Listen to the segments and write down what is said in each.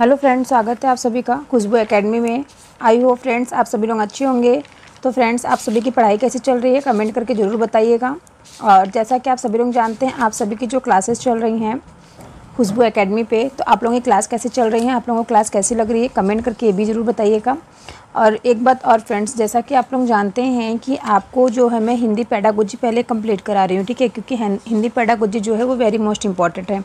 Hello friends, स्वागत है आप सभी का खुशबू एकेडमी में। आई होप फ्रेंड्स आप सभी लोग अच्छे होंगे। तो फ्रेंड्स, आप सभी की पढ़ाई कैसी चल रही है कमेंट करके ज़रूर बताइएगा। और जैसा कि आप सभी लोग जानते हैं, आप सभी की जो क्लासेस चल रही हैं खुशबू एकेडमी पे, तो आप लोगों की क्लास कैसे चल रही है, आप लोगों को क्लास कैसी लग रही है कमेंट करके ये भी ज़रूर बताइएगा। और एक बात और फ्रेंड्स, जैसा कि आप लोग जानते हैं कि आपको जो है मैं हिंदी पेडागोजी पहले कंप्लीट करा रही हूँ, ठीक है, क्योंकि हिंदी पेडागोजी जो है वो वेरी मोस्ट इंपॉर्टेंट है,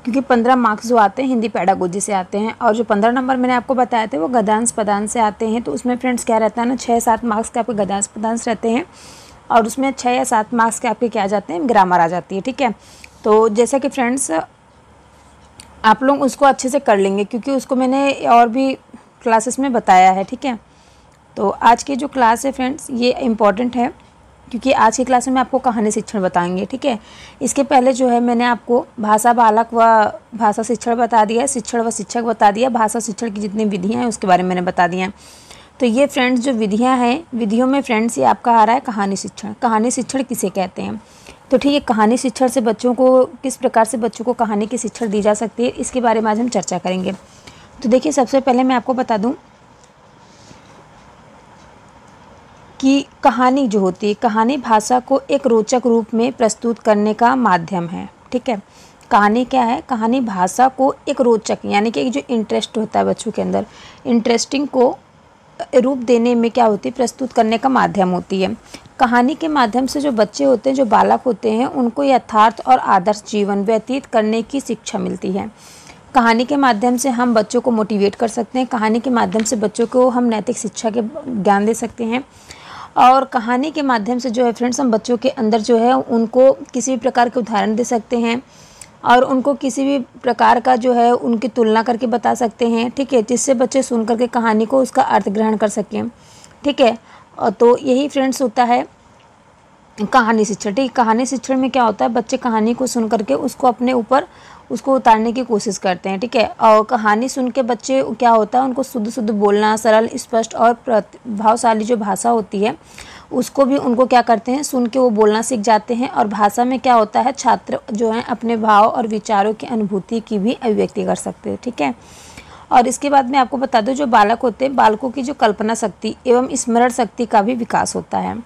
क्योंकि 15 मार्क्स जो आते हैं हिंदी पेडागोजी से आते हैं। और जो 15 नंबर मैंने आपको बताए थे वो गद्यांश पदांश से आते हैं। तो उसमें फ्रेंड्स क्या रहता है ना, 6-7 मार्क्स के आपके गद्यांश पदांश रहते हैं और उसमें 6 या 7 मार्क्स के आपके क्या आ जाते हैं, ग्रामर आ जाती है, ठीक है। तो जैसा कि फ्रेंड्स आप लोग उसको अच्छे से कर लेंगे, क्योंकि उसको मैंने और भी क्लासेस में बताया है, ठीक है। तो आज की जो क्लास है फ्रेंड्स ये इम्पॉर्टेंट है, क्योंकि आज की क्लास में आपको कहानी शिक्षण बताएंगे, ठीक है। इसके पहले जो है मैंने आपको भाषा बालक व भाषा शिक्षण बता दिया है, शिक्षण व शिक्षक बता दिया, भाषा शिक्षण की जितनी विधियां हैं उसके बारे में मैंने बता दिया है। तो ये फ्रेंड्स जो विधियां हैं, विधियों में फ्रेंड्स ये आपका आ रहा है कहानी शिक्षण। कहानी शिक्षण किसे कहते हैं, तो ठीक है, कहानी शिक्षण से बच्चों को किस प्रकार से बच्चों को कहानी की शिक्षण दी जा सकती है, इसके बारे में आज हम चर्चा करेंगे। तो देखिए, सबसे पहले मैं आपको बता दूँ कि कहानी जो होती है, कहानी भाषा को एक रोचक रूप में प्रस्तुत करने का माध्यम है, ठीक है। कहानी क्या है, कहानी भाषा को एक रोचक यानी कि एक जो इंटरेस्ट होता है बच्चों के अंदर, इंटरेस्टिंग को रूप देने में क्या होती है, प्रस्तुत करने का माध्यम होती है। कहानी के माध्यम से जो बच्चे होते हैं, जो बालक होते हैं, उनको यथार्थ और आदर्श जीवन व्यतीत करने की शिक्षा मिलती है। कहानी के माध्यम से हम बच्चों को मोटिवेट कर सकते हैं, कहानी के माध्यम से बच्चों को हम नैतिक शिक्षा के ज्ञान दे सकते हैं। और कहानी के माध्यम से जो है फ्रेंड्स हम बच्चों के अंदर जो है उनको किसी भी प्रकार के उदाहरण दे सकते हैं और उनको किसी भी प्रकार का जो है उनकी तुलना करके बता सकते हैं, ठीक है, जिससे बच्चे सुन करके कहानी को उसका अर्थ ग्रहण कर सकें, ठीक है। तो यही फ्रेंड्स होता है कहानी शिक्षण, ठीक। कहानी शिक्षण में क्या होता है, बच्चे कहानी को सुन करके उसको अपने ऊपर उसको उतारने की कोशिश करते हैं, ठीक है। और कहानी सुन के बच्चे क्या होता है, उनको शुद्ध शुद्ध बोलना, सरल स्पष्ट और प्रभावशाली जो भाषा होती है उसको भी उनको क्या करते हैं, सुन के वो बोलना सीख जाते हैं। और भाषा में क्या होता है, छात्र जो हैं अपने भाव और विचारों की अनुभूति की भी अभिव्यक्ति कर सकते हैं, ठीक है। और इसके बाद मैं आपको बता दूं, जो बालक होते हैं, बालकों की जो कल्पना शक्ति एवं स्मरण शक्ति का भी विकास होता है।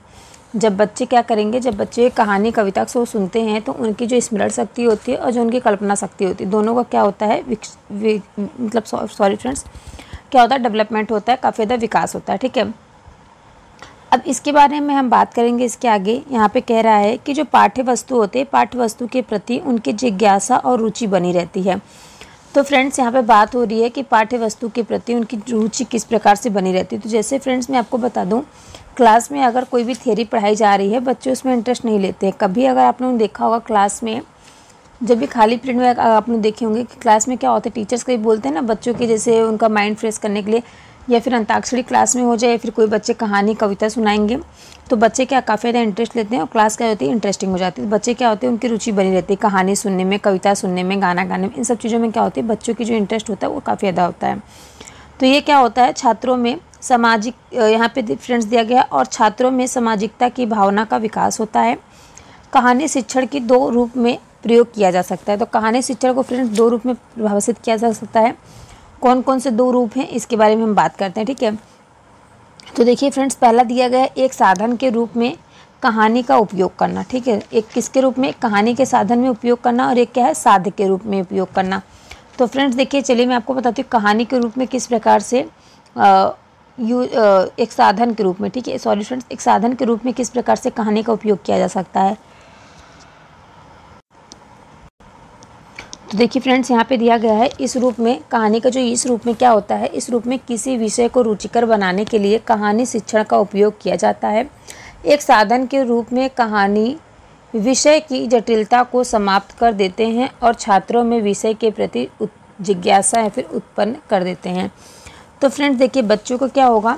जब बच्चे क्या करेंगे, जब बच्चे कहानी कविता को सुनते हैं तो उनकी जो स्मरण शक्ति होती है और जो उनकी कल्पना शक्ति होती है, दोनों का क्या होता है, मतलब सॉरी फ्रेंड्स, क्या होता है, डेवलपमेंट होता है, काफ़ी ज़्यादा विकास होता है, ठीक है। अब इसके बारे में हम बात करेंगे इसके आगे। यहाँ पे कह रहा है कि जो पाठ्य वस्तु होते हैं, पाठ्य वस्तु के प्रति उनकी जिज्ञासा और रुचि बनी रहती है। तो फ्रेंड्स यहाँ पे बात हो रही है कि पाठ्य वस्तु के प्रति उनकी रुचि किस प्रकार से बनी रहती है। तो जैसे फ्रेंड्स मैं आपको बता दूँ, क्लास में अगर कोई भी थ्योरी पढ़ाई जा रही है, बच्चे उसमें इंटरेस्ट नहीं लेते हैं। कभी अगर आप लोगों ने देखा होगा क्लास में, जब भी खाली पीरियड में आप लोग देखे होंगे कि क्लास में क्या होता है, टीचर्स कभी बोलते हैं ना बच्चों के, जैसे उनका माइंड फ्रेश करने के लिए, या फिर अंताक्षरी क्लास में हो जाए, या फिर कोई बच्चे कहानी कविता सुनाएंगे, तो बच्चे क्या काफ़ी ज़्यादा इंटरेस्ट लेते हैं और क्लास क्या होती है, इंटरेस्टिंग हो जाती है। बच्चे क्या होते हैं, उनकी रुचि बनी रहती है कहानी सुनने में, कविता सुनने में, गाना गाने में, इन सब चीज़ों में क्या होती है, बच्चों की जो इंटरेस्ट होता है वो काफ़ी ज़्यादा होता है। तो ये क्या होता है, छात्रों में सामाजिक, यहाँ पे फ्रेंड्स दिया गया, और छात्रों में सामाजिकता की भावना का विकास होता है। कहानी शिक्षण की 2 रूप में प्रयोग किया जा सकता है। तो कहानी शिक्षण को फ्रेंड्स 2 रूप में परिभाषित किया जा सकता है। कौन कौन से 2 रूप हैं इसके बारे में हम बात करते हैं, ठीक है। तो देखिए फ्रेंड्स, पहला दिया गया है एक साधन के रूप में कहानी का उपयोग करना, ठीक है। एक किसके रूप में, कहानी के साधन में उपयोग करना, और एक क्या है, साध्य के रूप में उपयोग करना। तो फ्रेंड्स देखिए, चलिए मैं आपको बताती हूँ कहानी के रूप में किस प्रकार से एक साधन के रूप में, ठीक है, सॉरी फ्रेंड्स, एक साधन के रूप में किस प्रकार से कहानी का उपयोग किया जा सकता है। तो देखिए फ्रेंड्स, यहाँ पे दिया गया है इस रूप में कहानी का, जो इस रूप में क्या होता है, इस रूप में किसी विषय को रुचिकर बनाने के लिए कहानी शिक्षण का उपयोग किया जाता है। एक साधन के रूप में कहानी विषय की जटिलता को समाप्त कर देते हैं और छात्रों में विषय के प्रति जिज्ञासा या फिर उत्पन्न कर देते हैं। तो फ्रेंड्स देखिए, बच्चों को क्या होगा,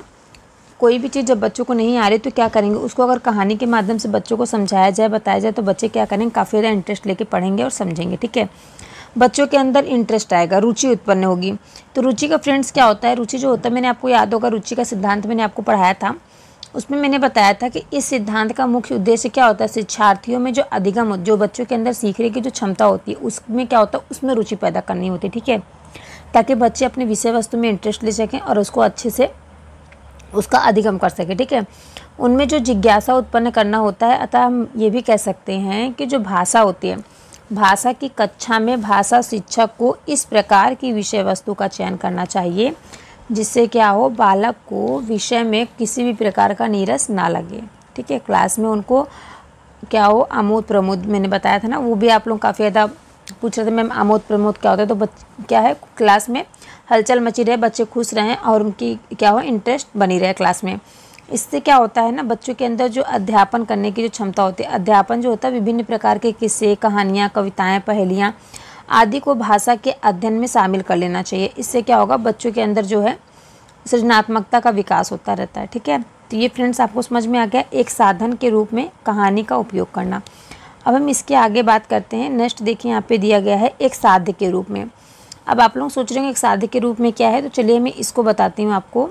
कोई भी चीज़ जब बच्चों को नहीं आ रही तो क्या करेंगे, उसको अगर कहानी के माध्यम से बच्चों को समझाया जाए, बताया जाए, तो बच्चे क्या करेंगे, काफ़ी ज़्यादा इंटरेस्ट लेके पढ़ेंगे और समझेंगे, ठीक है। बच्चों के अंदर इंटरेस्ट आएगा, रुचि उत्पन्न होगी। तो रुचि का फ्रेंड्स क्या होता है, रुचि जो होता है, मैंने आपको याद होगा रुचि का सिद्धांत मैंने आपको पढ़ाया था, उसमें मैंने बताया था कि इस सिद्धांत का मुख्य उद्देश्य क्या होता है, शिक्षार्थियों में जो अधिगम, जो बच्चों के अंदर सीखने की जो क्षमता होती है उसमें क्या होता है, उसमें रुचि पैदा करनी होती है, ठीक है, ताकि बच्चे अपने विषय वस्तु में इंटरेस्ट ले सकें और उसको अच्छे से उसका अधिगम कर सकें। ठीक है, उनमें जो जिज्ञासा उत्पन्न करना होता है। अतः हम ये भी कह सकते हैं कि जो भाषा होती है, भाषा की कक्षा में भाषा शिक्षक को इस प्रकार की विषय वस्तु का चयन करना चाहिए जिससे क्या हो, बालक को विषय में किसी भी प्रकार का नीरस ना लगे। ठीक है, क्लास में उनको क्या हो, आमोद प्रमोद, मैंने बताया था ना, वो भी आप लोग काफ़ी ज़्यादा पूछ रहे थे मैम आमोद प्रमोद क्या होता है। तो क्या है, क्लास में हलचल मची रहे, बच्चे खुश रहें और उनकी क्या हो, इंटरेस्ट बनी रहे क्लास में। इससे क्या होता है ना, बच्चों के अंदर जो अध्यापन करने की जो क्षमता होती है, अध्यापन जो होता है विभिन्न प्रकार के किस्से, कहानियाँ, कविताएं, पहेलियाँ आदि को भाषा के अध्ययन में शामिल कर लेना चाहिए। इससे क्या होगा, बच्चों के अंदर जो है सृजनात्मकता का विकास होता रहता है। ठीक है, तो ये फ्रेंड्स आपको समझ में आ गया एक साधन के रूप में कहानी का उपयोग करना। अब हम इसके आगे बात करते हैं। नेक्स्ट देखिए, यहाँ पे दिया गया है एक साध्य के रूप में। अब आप लोग सोच रहे हैं एक साध्य के रूप में क्या है, तो चलिए मैं इसको बताती हूँ आपको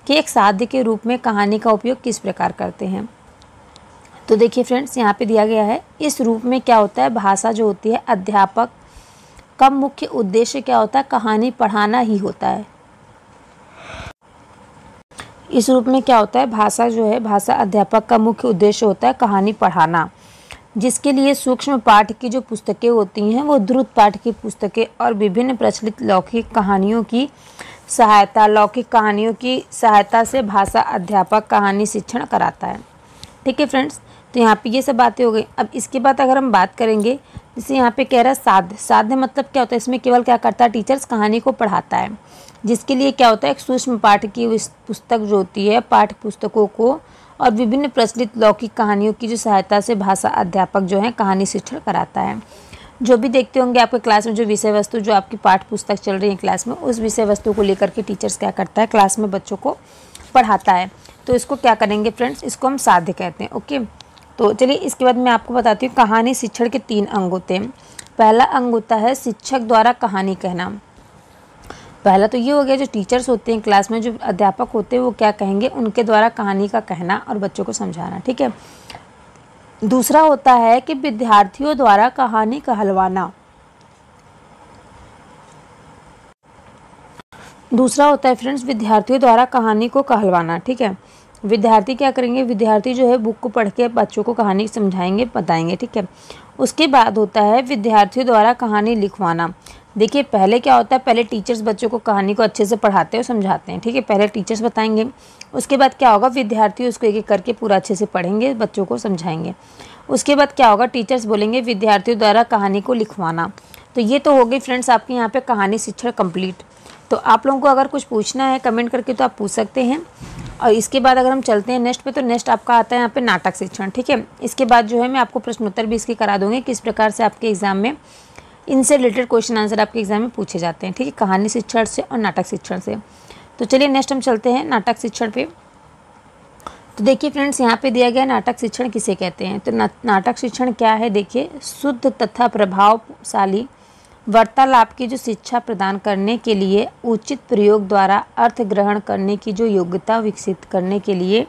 कि एक साध्य के रूप में कहानी का उपयोग किस प्रकार करते हैं। तो देखिए फ्रेंड्स, यहाँ पे दिया गया है इस रूप में क्या होता है, भाषा जो होती है, अध्यापक का मुख्य उद्देश्य क्या होता है, कहानी पढ़ाना ही होता है। इस रूप में क्या होता है, भाषा जो है, भाषा अध्यापक का मुख्य उद्देश्य होता है कहानी पढ़ाना, जिसके लिए सूक्ष्म पाठ की जो पुस्तकें होती हैं वो द्रुत पाठ की पुस्तकें और विभिन्न प्रचलित लौकिक कहानियों की सहायता से भाषा अध्यापक कहानी शिक्षण कराता है। ठीक है फ्रेंड्स, तो यहाँ पे ये सब बातें हो गई। अब इसके बाद अगर हम बात करेंगे, जैसे यहाँ पे कह रहा है साध्य। साध्य मतलब क्या होता है, इसमें केवल क्या करता है, टीचर्स कहानी को पढ़ाता है, जिसके लिए क्या होता है, एक सूक्ष्म पाठ की पुस्तक जो होती है, पाठ्य पुस्तकों को और विभिन्न प्रचलित लौकिक कहानियों की जो सहायता से भाषा अध्यापक जो है कहानी शिक्षण कराता है। जो भी देखते होंगे आपके क्लास में जो विषय वस्तु, जो आपकी पाठ्य पुस्तक चल रही है क्लास में, उस विषय वस्तु को लेकर के टीचर्स क्या करता है, क्लास में बच्चों को पढ़ाता है। तो इसको क्या करेंगे फ्रेंड्स, इसको हम साध्य कहते हैं। ओके, तो चलिए इसके बाद मैं आपको बताती हूँ कहानी शिक्षण के 3 अंग होते हैं। पहला अंग होता है शिक्षक द्वारा कहानी कहना। पहला तो ये हो गया, जो टीचर्स होते हैं क्लास में, जो अध्यापक होते हैं वो क्या कहेंगे, उनके द्वारा कहानी का कहना और बच्चों को समझाना। ठीक है, दूसरा होता है कि विद्यार्थियों द्वारा कहानी कहलवाना। दूसरा होता है फ्रेंड्स विद्यार्थियों द्वारा कहानी को कहलवाना। ठीक है, विद्यार्थी क्या करेंगे, विद्यार्थी जो है बुक को पढ़ के बच्चों को कहानी समझाएंगे, बताएंगे। ठीक है, उसके बाद होता है विद्यार्थियों द्वारा कहानी लिखवाना। देखिए पहले क्या होता है, पहले टीचर्स बच्चों को कहानी को अच्छे से पढ़ाते हैं और समझाते हैं। ठीक है, पहले टीचर्स बताएंगे, उसके बाद क्या होगा, विद्यार्थी उसको एक एक करके पूरा अच्छे से पढ़ेंगे, बच्चों को समझाएंगे। उसके बाद क्या होगा, टीचर्स बोलेंगे विद्यार्थियों द्वारा कहानी को लिखवाना। तो ये तो हो गई फ्रेंड्स आपकी यहाँ पे कहानी शिक्षण कंप्लीट। तो आप लोगों को अगर कुछ पूछना है कमेंट करके तो आप पूछ सकते हैं। और इसके बाद अगर हम चलते हैं नेक्स्ट पे, तो नेक्स्ट आपका आता है यहाँ पे नाटक शिक्षण। ठीक है, इसके बाद जो है मैं आपको प्रश्नोत्तर भी इसके करा दूँगी, किस प्रकार से आपके एग्जाम में इनसे रिलेटेड क्वेश्चन आंसर आपके एग्जाम में पूछे जाते हैं। ठीक है, कहानी शिक्षण से और नाटक शिक्षण से। तो चलिए नेक्स्ट हम चलते हैं नाटक शिक्षण पे। तो देखिए फ्रेंड्स, यहाँ पे दिया गया नाटक शिक्षण किसे कहते हैं। तो नाटक शिक्षण क्या है, देखिए शुद्ध तथा प्रभावशाली वार्तालाप की जो शिक्षा प्रदान करने के लिए उचित प्रयोग द्वारा अर्थ ग्रहण करने की जो योग्यता विकसित करने के लिए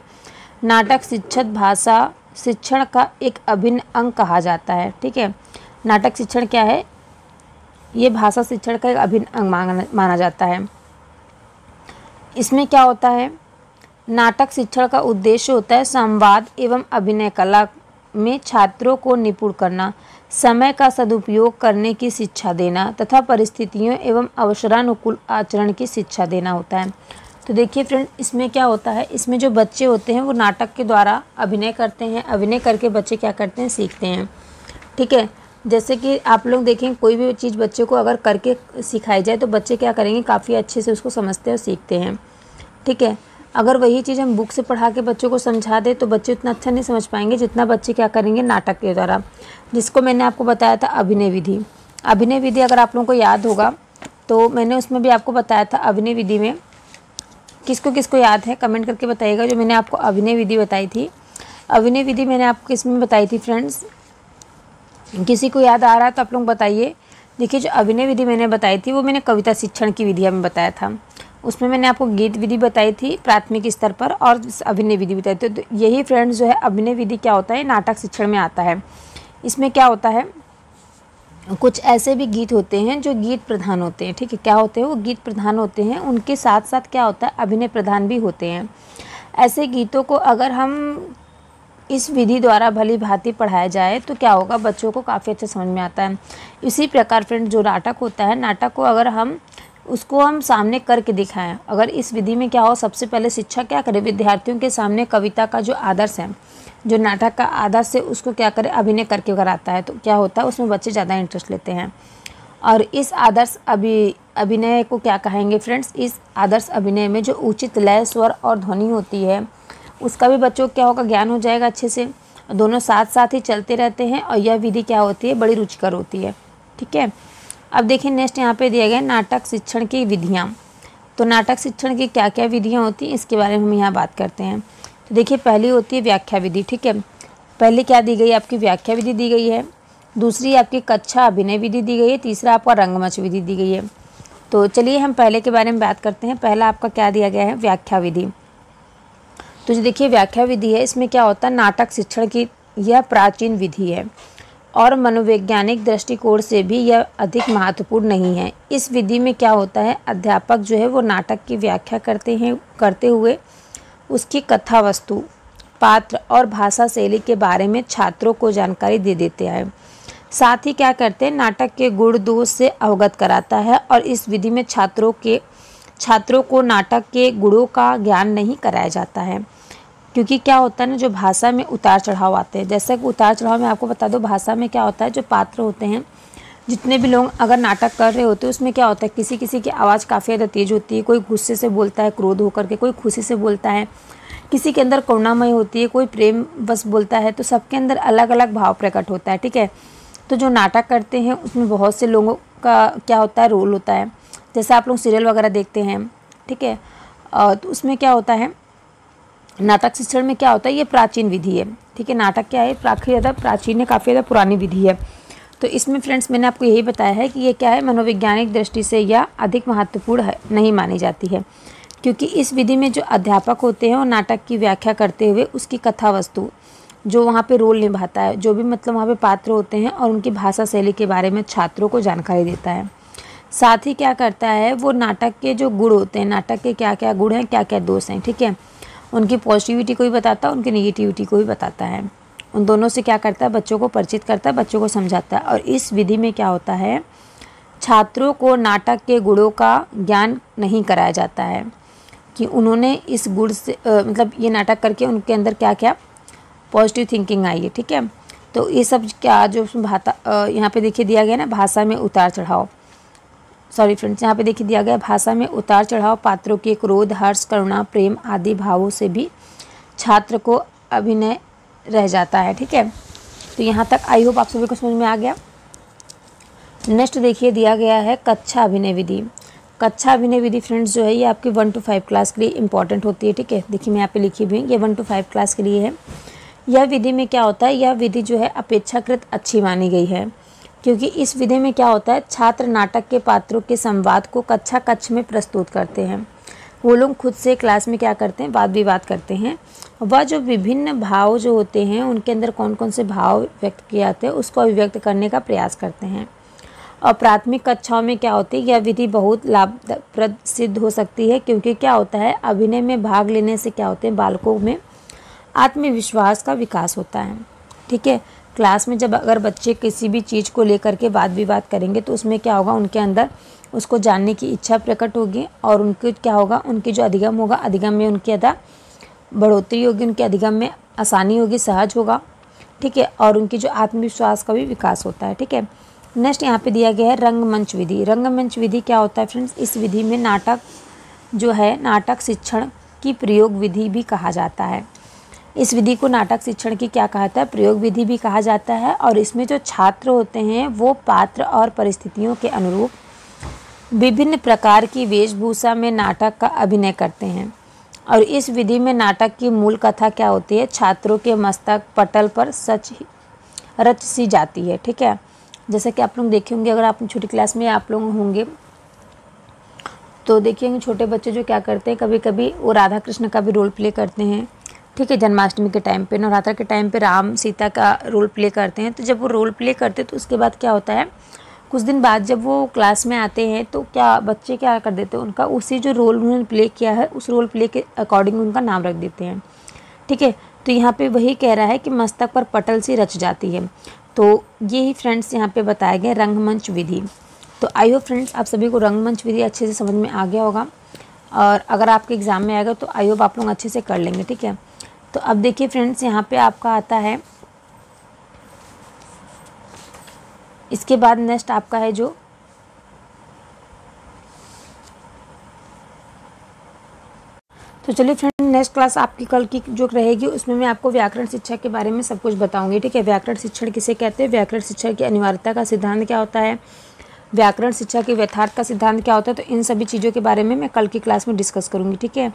नाटक शिक्षण भाषा शिक्षण का एक अभिन्न अंग कहा जाता है। ठीक है, नाटक शिक्षण क्या है, ये भाषा शिक्षण का एक अभिन्न अंग माना जाता है। इसमें क्या होता है, नाटक शिक्षण का उद्देश्य होता है संवाद एवं अभिनय कला में छात्रों को निपुण करना, समय का सदुपयोग करने की शिक्षा देना तथा परिस्थितियों एवं अवसरानुकूल आचरण की शिक्षा देना होता है। तो देखिए फ्रेंड, इसमें क्या होता है, इसमें जो बच्चे होते हैं वो नाटक के द्वारा अभिनय करते हैं, अभिनय करके बच्चे क्या करते हैं, सीखते हैं। ठीक है, जैसे कि आप लोग देखें कोई भी चीज़ बच्चे को अगर करके सिखाई जाए तो बच्चे क्या करेंगे, काफ़ी अच्छे से उसको समझते हैं और सीखते हैं। ठीक है, अगर वही चीज़ हम बुक से पढ़ा के बच्चों को समझा दें तो बच्चे उतना अच्छा नहीं समझ पाएंगे जितना बच्चे क्या करेंगे नाटक के द्वारा, जिसको मैंने आपको बताया था अभिनय विधि। अभिनय विधि अगर आप लोगों को याद होगा तो मैंने उसमें भी आपको बताया था अभिनय विधि में, किसको किसको याद है कमेंट करके बताइएगा। जो मैंने आपको अभिनय विधि बताई थी, अभिनय विधि मैंने आपको किसमें बताई थी फ्रेंड्स, किसी को याद आ रहा है तो आप लोग बताइए। देखिए जो अभिनय विधि मैंने बताई थी वो मैंने कविता शिक्षण की विधिया में बताया था। उसमें मैंने आपको गीत विधि बताई थी प्राथमिक स्तर पर और अभिनय विधि बताई थी। तो यही फ्रेंड्स जो है अभिनय विधि क्या होता है, नाटक शिक्षण में आता है। इसमें क्या होता है, कुछ ऐसे भी गीत होते हैं जो गीत प्रधान होते हैं, ठीक है। क्या होते हैं वो? गीत प्रधान होते हैं। उनके साथ साथ क्या होता है, अभिनय प्रधान भी होते हैं। ऐसे गीतों को अगर हम इस विधि द्वारा भली भांति पढ़ाया जाए तो क्या होगा, बच्चों को काफ़ी अच्छे समझ में आता है। इसी प्रकार फ्रेंड जो नाटक होता है, नाटक को अगर हम उसको हम सामने करके दिखाएं, अगर इस विधि में क्या हो, सबसे पहले शिक्षक क्या करे, विद्यार्थियों के सामने कविता का जो आदर्श है, जो नाटक का आदर्श है, उसको क्या करे, अभिनय करके कराता है। तो क्या होता है, उसमें बच्चे ज़्यादा इंटरेस्ट लेते हैं। और इस आदर्श अभिनय को क्या कहेंगे फ्रेंड्स, इस आदर्श अभिनय में जो उचित लय, स्वर और ध्वनि होती है, उसका भी बच्चों को क्या होगा, ज्ञान हो जाएगा अच्छे से। दोनों साथ साथ ही चलते रहते हैं और यह विधि क्या होती है, बड़ी रुचिकर होती है, ठीक है। अब देखिए नेक्स्ट यहाँ पे दिया गया नाटक शिक्षण की विधियाँ। तो नाटक शिक्षण की क्या क्या विधियाँ होती हैं, इसके बारे में हम यहाँ बात करते हैं। तो देखिए पहली होती है व्याख्या विधि, ठीक है। पहले क्या दी गई है, आपकी व्याख्या विधि दी गई है। दूसरी आपकी कक्षा अभिनय विधि दी गई है। तीसरा आपका रंगमंच विधि दी गई है। तो चलिए हम पहले के बारे में बात करते हैं। पहला आपका क्या दिया गया है, व्याख्या विधि। तो जो देखिए व्याख्या विधि है, इसमें क्या होता है, नाटक शिक्षण की यह प्राचीन विधि है और मनोवैज्ञानिक दृष्टिकोण से भी यह अधिक महत्वपूर्ण नहीं है। इस विधि में क्या होता है, अध्यापक जो है वो नाटक की व्याख्या करते हुए उसकी कथा वस्तु, पात्र और भाषा शैली के बारे में छात्रों को जानकारी दे देते हैं। साथ ही क्या करते हैं, नाटक के गुण दोष से अवगत कराता है। और इस विधि में छात्रों को नाटक के गुणों का ज्ञान नहीं कराया जाता है, क्योंकि क्या होता है ना, जो भाषा में उतार चढ़ाव आते हैं, जैसे कि उतार चढ़ाव में आपको बता दो, भाषा में क्या होता है, जो पात्र होते हैं, जितने भी लोग अगर नाटक कर रहे होते हैं, उसमें क्या होता है, किसी किसी की आवाज़ काफ़ी ज़्यादा तेज़ होती है, कोई गुस्से से बोलता है, क्रोध होकर के, कोई खुशी से बोलता है, किसी के अंदर करुणामय होती है, कोई प्रेम बस बोलता है। तो सबके अंदर अलग अलग भाव प्रकट होता है, ठीक है। तो जो नाटक करते हैं उसमें बहुत से लोगों का क्या होता है, रोल होता है। जैसे आप लोग सीरियल वगैरह देखते हैं, ठीक है, तो उसमें क्या होता है, नाटक शिक्षण में क्या होता है, ये प्राचीन विधि है, ठीक है। नाटक क्या है, काफ़ी ज़्यादा प्राचीन है, काफ़ी ज़्यादा पुरानी विधि है। तो इसमें फ्रेंड्स मैंने आपको यही बताया है कि ये क्या है, मनोवैज्ञानिक दृष्टि से यह अधिक महत्वपूर्ण है, नहीं मानी जाती है, क्योंकि इस विधि में जो अध्यापक होते हैं वो नाटक की व्याख्या करते हुए उसकी कथा वस्तु, जो वहाँ पे रोल निभाता है, जो भी मतलब वहाँ पे पात्र होते हैं, और उनकी भाषा शैली के बारे में छात्रों को जानकारी देता है। साथ ही क्या करता है, वो नाटक के जो गुण होते हैं, नाटक के क्या क्या गुण हैं, क्या क्या दोष हैं, ठीक है, उनकी पॉजिटिविटी को भी बताता है, उनकी नेगेटिविटी को भी बताता है। उन दोनों से क्या करता है, बच्चों को परिचित करता है, बच्चों को समझाता है। और इस विधि में क्या होता है, छात्रों को नाटक के गुणों का ज्ञान नहीं कराया जाता है कि उन्होंने इस गुण से मतलब ये नाटक करके उनके अंदर क्या क्या पॉजिटिव थिंकिंग आई है, ठीक है। तो ये सब क्या जो उसमें यहाँ पे देखिए दिया गया ना, भाषा में उतार चढ़ाव, सॉरी फ्रेंड्स, यहाँ पे देखिए दिया गया भाषा में उतार चढ़ाव, पात्रों के क्रोध, हर्ष, करुणा, प्रेम आदि भावों से भी छात्र को अभिनय रह जाता है, ठीक है। तो यहाँ तक आई होप आप सभी को समझ में आ गया। नेक्स्ट देखिए दिया गया है कक्षा अभिनय विधि। कक्षा अभिनय विधि फ्रेंड्स जो है ये आपकी 1 to 5 क्लास के लिए इंपॉर्टेंट होती है, ठीक है। देखिए मैं यहाँ पे लिखी हुई, ये 1 to 5 क्लास के लिए है। यह विधि में क्या होता है, यह विधि जो है अपेक्षाकृत अच्छी मानी गई है, क्योंकि इस विधि में क्या होता है, छात्र नाटक के पात्रों के संवाद को कक्षा कक्ष में प्रस्तुत करते हैं। वो लोग खुद से क्लास में क्या करते हैं, वाद विवाद करते हैं। वह जो विभिन्न भाव जो होते हैं, उनके अंदर कौन कौन से भाव व्यक्त किए जाते हैं, उसको अभिव्यक्त करने का प्रयास करते हैं। और प्राथमिक कक्षाओं में क्या होती है, यह विधि बहुत लाभप्रद सिद्ध हो सकती है, क्योंकि क्या होता है, अभिनय में भाग लेने से क्या होते हैं, बालकों में आत्मविश्वास का विकास होता है, ठीक है। क्लास में जब अगर बच्चे किसी भी चीज़ को लेकर के वाद विवाद करेंगे तो उसमें क्या होगा, उनके अंदर उसको जानने की इच्छा प्रकट होगी, और उनके क्या होगा, उनकी जो अधिगम होगा, अधिगम में उनकी अदा बढ़ोतरी होगी, उनके अधिगम में आसानी होगी, सहज होगा, ठीक है। और उनकी जो आत्मविश्वास का भी विकास होता है, ठीक है। नेक्स्ट यहाँ पे दिया गया है रंगमंच विधि। रंगमंच विधि क्या होता है फ्रेंड्स, इस विधि में नाटक जो है, नाटक शिक्षण की प्रयोग विधि भी कहा जाता है। इस विधि को नाटक शिक्षण की क्या कहा जाता है, प्रयोग विधि भी कहा जाता है। और इसमें जो छात्र होते हैं वो पात्र और परिस्थितियों के अनुरूप विभिन्न प्रकार की वेशभूषा में नाटक का अभिनय करते हैं। और इस विधि में नाटक की मूल कथा क्या होती है, छात्रों के मस्तक पटल पर रच सी जाती है, ठीक है। जैसे कि आप लोग देखे होंगे, अगर आप छोटी क्लास में आप लोग होंगे तो देखिए छोटे बच्चे जो क्या करते हैं, कभी कभी वो राधा कृष्ण का भी रोल प्ले करते हैं, ठीक है, जन्माष्टमी के टाइम पे, नवरात्र के टाइम पे राम सीता का रोल प्ले करते हैं। तो जब वो रोल प्ले करते हैं तो उसके बाद क्या होता है, कुछ दिन बाद जब वो क्लास में आते हैं तो क्या बच्चे क्या कर देते हैं, उनका उसी जो रोल उन्होंने प्ले किया है उस रोल प्ले के अकॉर्डिंग उनका नाम रख देते हैं। ठीक है, तो यहाँ पे वही कह रहा है कि मस्तक पर पटल सी रच जाती है। तो यही फ्रेंड्स यहाँ पे बताए गए रंगमंच विधि। तो आई होप फ्रेंड्स आप सभी को रंगमंच विधि अच्छे से समझ में आ गया होगा, और अगर आपके एग्ज़ाम में आएगा तो आई होप आप लोग अच्छे से कर लेंगे। ठीक है, तो अब देखिए फ्रेंड्स यहाँ पे आपका आता है, इसके बाद नेक्स्ट आपका है जो तो चलिए फ्रेंड, नेक्स्ट क्लास आपकी कल की जो रहेगी उसमें मैं आपको व्याकरण शिक्षा के बारे में सब कुछ बताऊंगी। ठीक है, व्याकरण शिक्षण किसे कहते हैं, व्याकरण शिक्षा की अनिवार्यता का सिद्धांत क्या होता है, व्याकरण शिक्षा के यथार्थ का सिद्धांत क्या होता है, तो इन सभी चीज़ों के बारे में मैं कल की क्लास में डिस्कस करूँगी। ठीक है,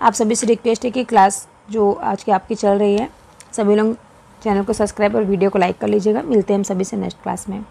आप सभी से रिक्वेस्ट है कि क्लास जो आज की आपकी चल रही है, सभी लोग चैनल को सब्सक्राइब और वीडियो को लाइक कर लीजिएगा। मिलते हैं हम सभी से नेक्स्ट क्लास में।